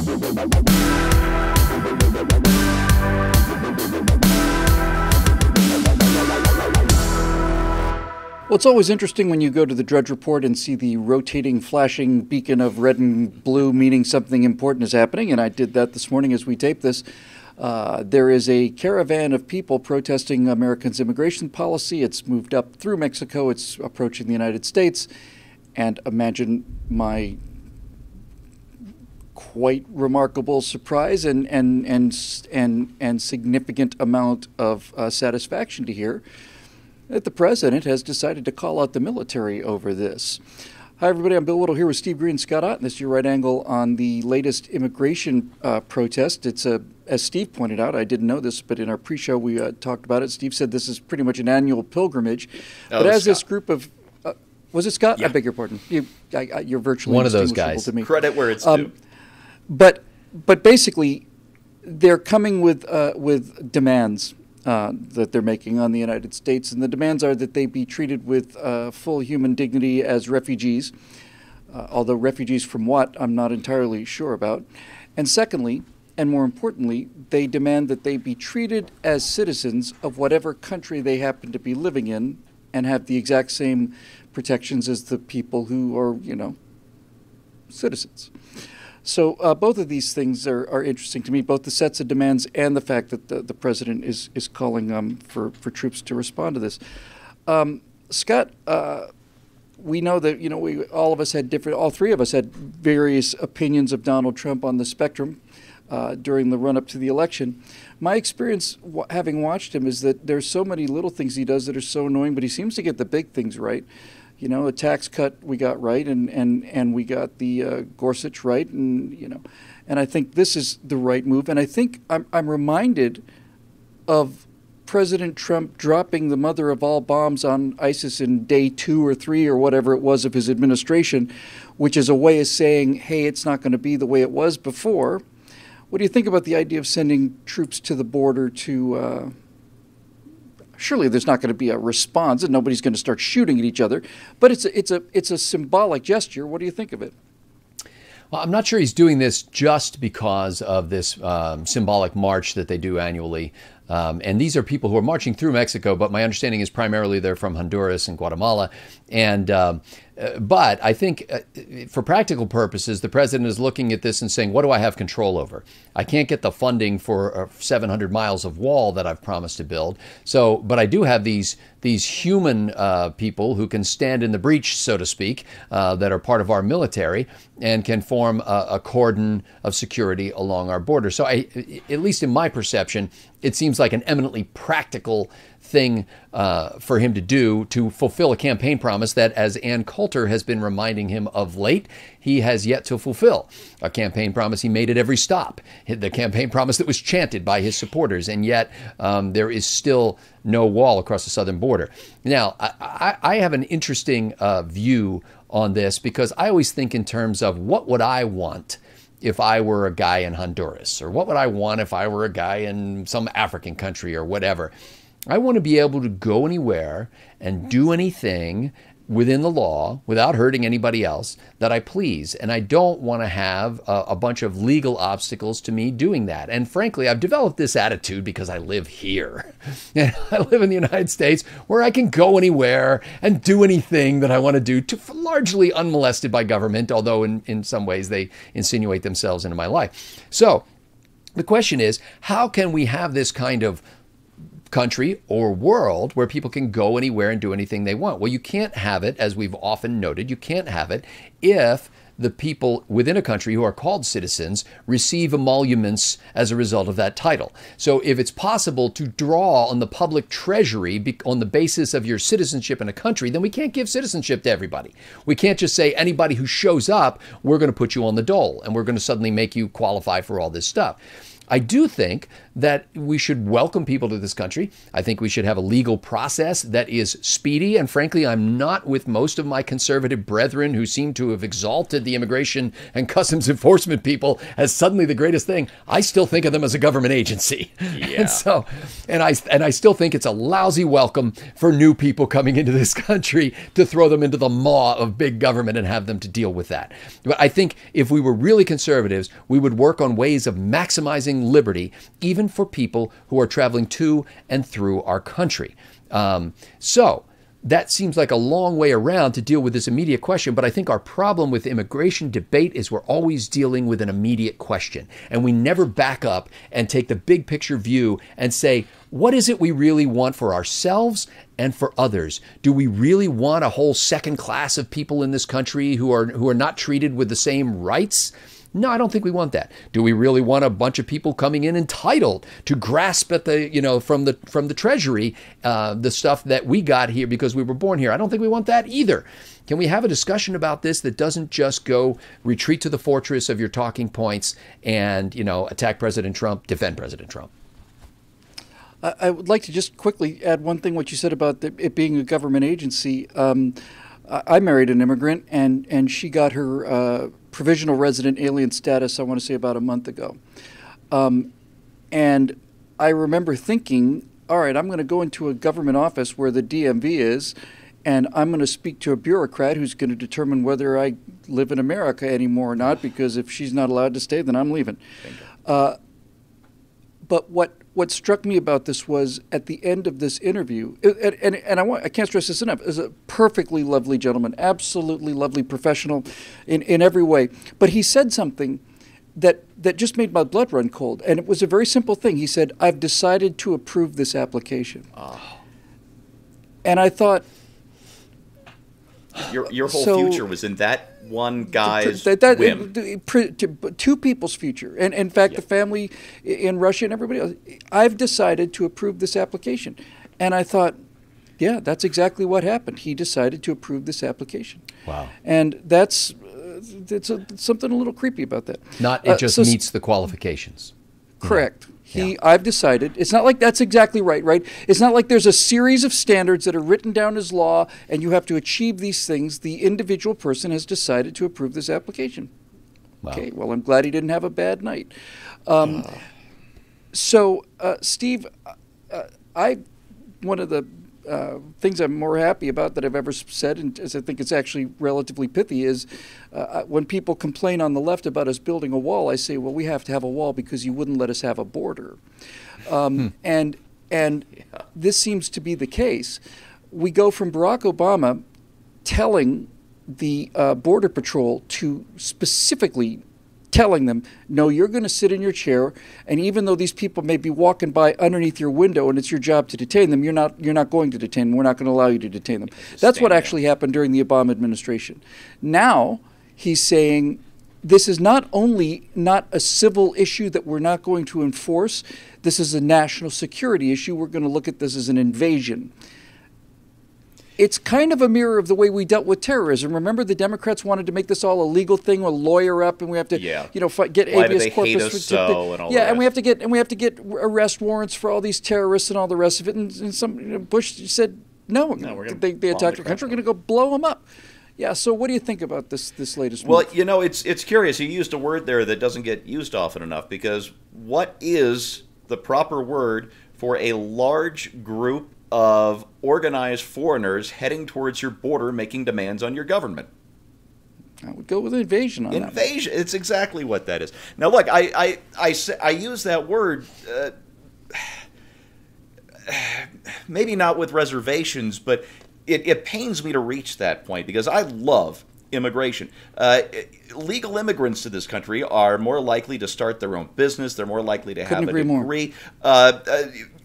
Well, it's always interesting when you go to the Drudge Report and see the rotating, flashing beacon of red and blue, meaning something important is happening, and I did that this morning as we tape this. There is a caravan of people protesting Americans' immigration policy. It's moved up through Mexico. It's approaching the United States. And imagine my quite remarkable surprise and significant amount of satisfaction to hear that the president has decided to call out the military over this. Hi, everybody. I'm Bill Whittle here with Steve Green and Scott Ott, and this is your right angle on the latest immigration protest. It's as Steve pointed out, I didn't know this, but in our pre-show we talked about it. Steve said this is pretty much an annual pilgrimage. But as Scott. This group of was it Scott? Yeah. I beg your pardon. You're virtually one of those guys. To me. Credit where it's due. But basically, they're coming with demands that they're making on the United States, and the demands are that they be treated with full human dignity as refugees, although refugees from what, I'm not entirely sure about. And secondly, and more importantly, they demand that they be treated as citizens of whatever country they happen to be living in and have the exact same protections as the people who are, citizens. So both of these things are interesting to me, both the sets of demands and the fact that the president is calling for troops to respond to this. Scott, we know that all three of us had various opinions of Donald Trump on the spectrum during the run-up to the election. My experience having watched him is that there's so many little things he does that are so annoying, but he seems to get the big things right. A tax cut we got right, and we got the Gorsuch right, and I think this is the right move. And I think I'm reminded of President Trump dropping the mother of all bombs on ISIS in day 2 or 3 or whatever it was of his administration, which is a way of saying, hey, it's not going to be the way it was before. What do you think about the idea of sending troops to the border to? Surely there's not going to be a response, and nobody's going to start shooting at each other. But it's a symbolic gesture. What do you think of it? Well, I'm not sure he's doing this just because of this symbolic march that they do annually. And these are people who are marching through Mexico, but my understanding is primarily they're from Honduras and Guatemala. And but I think for practical purposes, the president is looking at this and saying, what do I have control over? I can't get the funding for 700 miles of wall that I've promised to build. So, but I do have these human people who can stand in the breach, so to speak, that are part of our military and can form a cordon of security along our border. So at least in my perception, it seems like an eminently practical thing for him to do to fulfill a campaign promise that, as Ann Coulter has been reminding him of late, he has yet to fulfill. A campaign promise he made at every stop. The campaign promise that was chanted by his supporters, and yet there is still no wall across the southern border. Now, I have an interesting view on this because I always think in terms of what would I want if I were a guy in Honduras, or what would I want if I were a guy in some African country or whatever. I want to be able to go anywhere and do anything within the law without hurting anybody else that I please. And I don't want to have a bunch of legal obstacles to me doing that. And frankly, I've developed this attitude because I live here. And I live in the United States where I can go anywhere and do anything that I want to do, largely unmolested by government, although in some ways they insinuate themselves into my life. So the question is, how can we have this kind of country or world where people can go anywhere and do anything they want? Well, you can't have it, as we've often noted, you can't have it if the people within a country who are called citizens receive emoluments as a result of that title. So if it's possible to draw on the public treasury on the basis of your citizenship in a country, then we can't give citizenship to everybody. We can't just say anybody who shows up, we're going to put you on the dole and we're going to suddenly make you qualify for all this stuff. I do think that we should welcome people to this country. I think we should have a legal process that is speedy. And frankly, I'm not with most of my conservative brethren who seem to have exalted the immigration and customs enforcement people as suddenly the greatest thing. I still think of them as a government agency. Yeah. And I still think it's a lousy welcome for new people coming into this country to throw them into the maw of big government and have them to deal with that. But I think if we were really conservatives, we would work on ways of maximizing liberty, even for people who are traveling to and through our country. So that seems like a long way around to deal with this immediate question, but I think our problem with immigration debate is we're always dealing with an immediate question, and we never back up and take the big picture view and say, what is it we really want for ourselves and for others? Do we really want a whole second class of people in this country who are not treated with the same rights? No, I don't think we want that. Do we really want a bunch of people coming in entitled to grasp at the, from the Treasury, the stuff that we got here because we were born here? I don't think we want that either. Can we have a discussion about this that doesn't just go retreat to the fortress of your talking points and, attack President Trump, defend President Trump? I would like to just quickly add one thing, what you said about it being a government agency. I married an immigrant, and she got her provisional resident alien status, I want to say about a month ago. And I remember thinking, all right, I'm going to go into a government office where the DMV is, and I'm going to speak to a bureaucrat who's going to determine whether I live in America anymore or not, because if she's not allowed to stay, then I'm leaving. But what struck me about this was at the end of this interview, and I can't stress this enough, is a perfectly lovely gentleman, absolutely lovely professional in every way. But he said something that just made my blood run cold, and it was a very simple thing. He said, "I've decided to approve this application." Oh. And I thought, your whole future was in that one guy's whim. Two people's future. And in fact, Yep. the family in Russia and everybody else, I've decided to approve this application. And I thought, yeah, that's exactly what happened. He decided to approve this application. Wow. And that's something a little creepy about that. It just meets the qualifications. Correct. Yeah. I've decided, it's not like that's exactly right? It's not like there's a series of standards that are written down as law and you have to achieve these things. The individual person has decided to approve this application. Wow. Okay, well, I'm glad he didn't have a bad night. So, Steve, one of the things I'm more happy about that I've ever said, and as I think it's actually relatively pithy, is when people complain on the left about us building a wall, I say, well, we have to have a wall because you wouldn't let us have a border. And this seems to be the case. We go from Barack Obama telling the Border Patrol to specifically telling them, no, you're going to sit in your chair, and even though these people may be walking by underneath your window and it's your job to detain them, you're not going to detain them. We're not going to allow you to detain them. That's what actually happened during the Obama administration. Now he's saying this is not only not a civil issue that we're not going to enforce, this is a national security issue. We're going to look at this as an invasion. It's kind of a mirror of the way we dealt with terrorism. Remember, the Democrats wanted to make this all a legal thing, a lawyer up, and we have to, get Why habeas do they corpus. hate us so, and all yeah, the and rest. we have to get arrest warrants for all these terrorists and all the rest of it. And some Bush said, no, they attacked our country. We're going to go blow them up. Yeah. So, what do you think about this latest move? Well, it's curious. You used a word there that doesn't get used often enough, because what is the proper word for a large group of organized foreigners heading towards your border making demands on your government? I would go with invasion on that. Invasion. It's exactly what that is. Now, look, I use that word maybe not with reservations, but it pains me to reach that point because I love immigration. Legal immigrants to this country are more likely to start their own business. They're more likely to have a degree.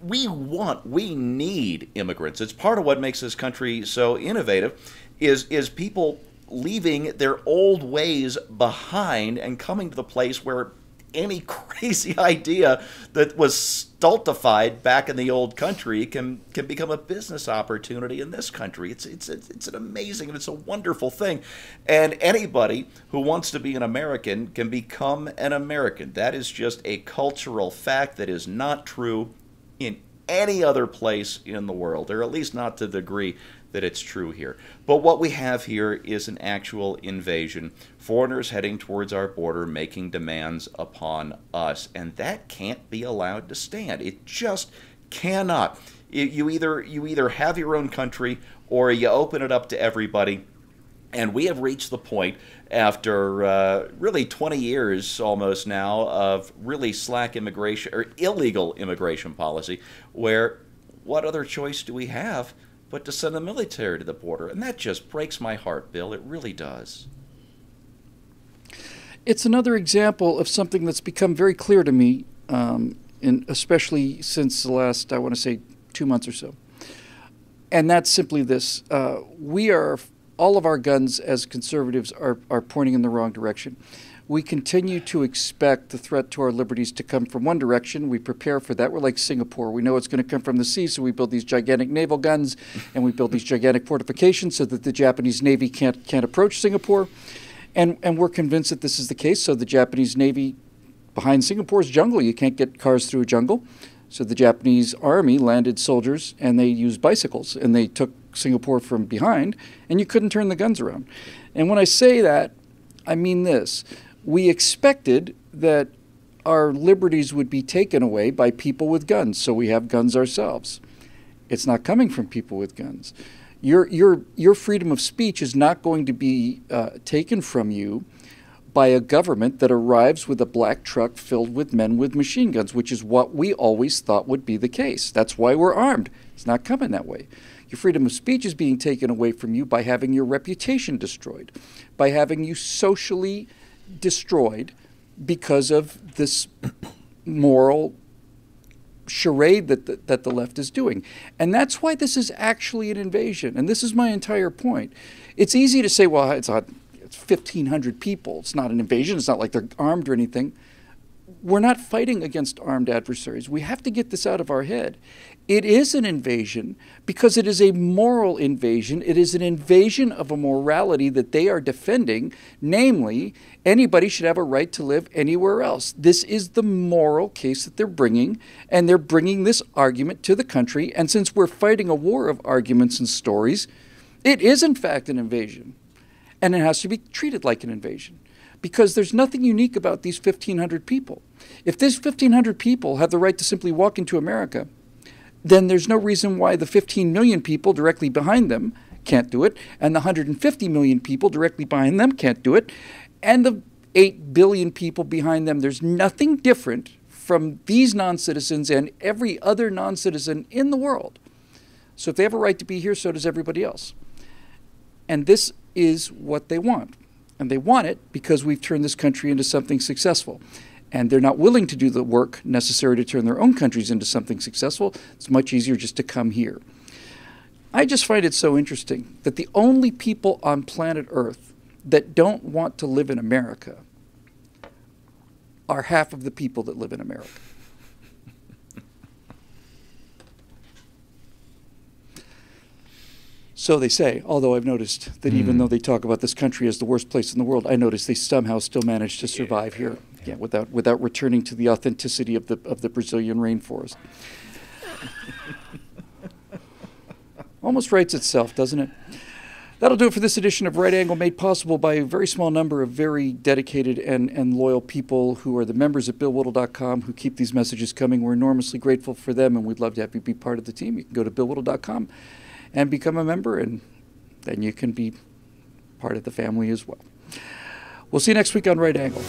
We need immigrants. It's part of what makes this country so innovative is people leaving their old ways behind and coming to the place where any crazy idea that was stultified back in the old country can become a business opportunity in this country. It's an amazing and it's a wonderful thing. And anybody who wants to be an American can become an American. That is just a cultural fact that is not true in any other place in the world, or at least not to the degree that it's true here. But what we have here is an actual invasion. Foreigners heading towards our border, making demands upon us, and that can't be allowed to stand. It just cannot. You either have your own country or you open it up to everybody. And we have reached the point, after really 20 years almost now of really slack immigration or illegal immigration policy, where what other choice do we have but to send the military to the border? And that just breaks my heart, Bill. It really does. It's another example of something that's become very clear to me, especially since the last, I want to say, 2 months or so. And that's simply this. All of our guns as conservatives are pointing in the wrong direction. We continue to expect the threat to our liberties to come from one direction. We prepare for that. We're like Singapore. We know it's going to come from the sea, so we build these gigantic naval guns and we build these gigantic fortifications so that the Japanese Navy can't approach Singapore. And we're convinced that this is the case. So the Japanese Navy, behind Singapore's jungle, you can't get cars through a jungle. So the Japanese army landed soldiers and they used bicycles and they took Singapore from behind, and you couldn't turn the guns around. And when I say that, I mean this. We expected that our liberties would be taken away by people with guns, so we have guns ourselves. It's not coming from people with guns. Your freedom of speech is not going to be taken from you by a government that arrives with a black truck filled with men with machine guns, which is what we always thought would be the case. That's why we're armed. It's not coming that way. Your freedom of speech is being taken away from you by having your reputation destroyed, by having you socially destroyed because of this moral charade that the left is doing. And that's why this is actually an invasion. And this is my entire point. It's easy to say, well, it's 1,500 people. It's not an invasion. It's not like they're armed or anything. We're not fighting against armed adversaries. We have to get this out of our head. It is an invasion because it is a moral invasion. It is an invasion of a morality that they are defending, namely, anybody should have a right to live anywhere else. This is the moral case that they're bringing, and they're bringing this argument to the country. And since we're fighting a war of arguments and stories, it is in fact an invasion, and it has to be treated like an invasion. Because there's nothing unique about these 1,500 people. If these 1,500 people have the right to simply walk into America, then there's no reason why the 15 million people directly behind them can't do it, and the 150 million people directly behind them can't do it, and the 8 billion people behind them. There's nothing different from these non-citizens and every other non-citizen in the world. So if they have a right to be here, so does everybody else. And this is what they want. And they want it because we've turned this country into something successful. And they're not willing to do the work necessary to turn their own countries into something successful. It's much easier just to come here. I just find it so interesting that the only people on planet Earth that don't want to live in America are half of the people that live in America. So they say, although I've noticed that even though they talk about this country as the worst place in the world, I notice they somehow still manage to survive here, without returning to the authenticity of the Brazilian rainforest. Almost writes itself, doesn't it? That'll do it for this edition of Right Angle, made possible by a very small number of very dedicated and loyal people who are the members at BillWhittle.com who keep these messages coming. We're enormously grateful for them, and we'd love to have you be part of the team. You can go to BillWhittle.com and become a member, and then you can be part of the family as well. We'll see you next week on Right Angle.